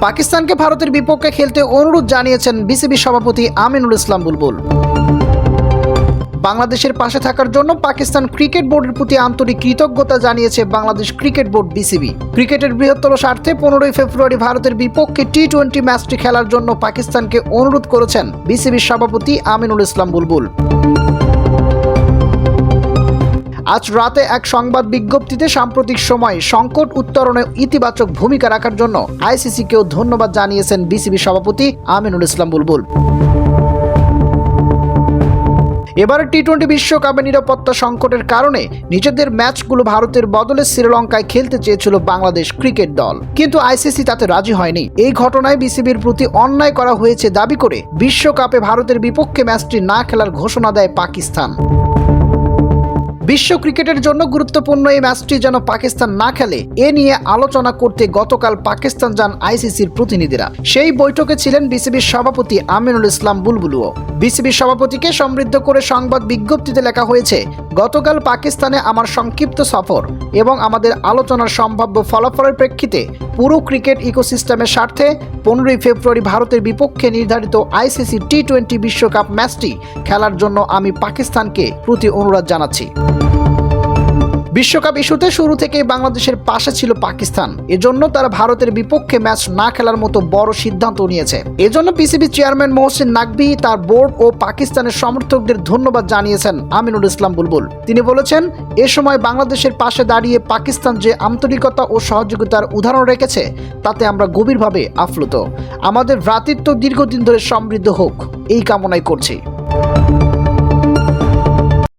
পাকিস্তানকে ভারতের বিপক্ষে খেলতে অনুরোধ জানিয়েছেন বিসিবি সভাপতি আমিনুল ইসলাম বুলবুল। বাংলাদেশের পাশে থাকার জন্য পাকিস্তান ক্রিকেট বোর্ডের প্রতি আন্তরিক কৃতজ্ঞতা জানিয়েছে বাংলাদেশ ক্রিকেট বোর্ড বিসিবি। ক্রিকেটের বৃহত্তর স্বার্থে 15 ফেব্রুয়ারি ভারতের বিপক্ষে টি-20 ম্যাচটি খেলার জন্য পাকিস্তানকে অনুরোধ করেছেন বিসিবির সভাপতি আমিনুল ইসলাম বুলবুল। আজ রাতে এক সংবাদ বিজ্ঞপ্তিতে সাম্প্রতিক সময়ে সংকট উত্তরণে ইতিবাচক ভূমিকা রাখার জন্য আইসিসিকেও ধন্যবাদ জানিয়েছেন বিসিবি সভাপতি আমিনুল ইসলাম বুলবুল। এবার টি-20 বিশ্বকাপে নিরাপত্তা সংকটের কারণে নিজেদের ম্যাচগুলো ভারতের বদলে শ্রীলঙ্কায় খেলতে চেয়েছিল বাংলাদেশ ক্রিকেট দল, কিন্তু আইসিসি তাতে রাজি হয়নি। এই ঘটনায় বিসিবির প্রতি অন্যায় করা হয়েছে দাবি করে বিশ্বকাপে ভারতের বিপক্ষে ম্যাচটি না খেলার ঘোষণা দেয় পাকিস্তান। বিশ্ব ক্রিকেটের জন্য গুরুত্বপূর্ণ এই ম্যাচটি যেন পাকিস্তান না খেলে এ নিয়ে আলোচনা করতে গতকাল পাকিস্তান যান আইসিসির প্রতিনিধিরা। সেই বৈঠকে ছিলেন বিসিবির সভাপতি আমিনুল ইসলাম বুলবুলও। বিসিবির সভাপতিকে সমৃদ্ধ করে সংবাদ বিজ্ঞপ্তিতে লেখা হয়েছে, গতকাল পাকিস্তানে আমার সংক্ষিপ্ত সফর এবং আমাদের আলোচনার সম্ভাব্য ফলাফলের প্রেক্ষিতে পুরো ক্রিকেট ইকোসিস্টেমের স্বার্থে 15 ফেব্রুয়ারি ভারতের বিপক্ষে নির্ধারিত আইসিসি টি-20 বিশ্বকাপ ম্যাচটি খেলার জন্য আমি পাকিস্তানকে প্রতি অনুরোধ জানাচ্ছি। বিশ্বকাপ ইস্যুতে শুরু থেকেই বাংলাদেশের পাশে ছিল পাকিস্তান, এজন্য তারা ভারতের বিপক্ষে ম্যাচ না খেলার মতো বড় সিদ্ধান্ত নিয়েছে। এজন্য পিসিবি চেয়ারম্যান মোহসিন নাকভি, তার বোর্ড ও পাকিস্তানের সমর্থকদের ধন্যবাদ জানিয়েছেন আমিনুল ইসলাম বুলবুল। তিনি বলেছেন, এ সময় বাংলাদেশের পাশে দাঁড়িয়ে পাকিস্তান যে আন্তরিকতা ও সহযোগিতার উদাহরণ রেখেছে তাতে আমরা গভীরভাবে আপ্লুত। আমাদের ভ্রাতৃত্ব দীর্ঘদিন ধরে সমৃদ্ধ হোক এই কামনাই করছি।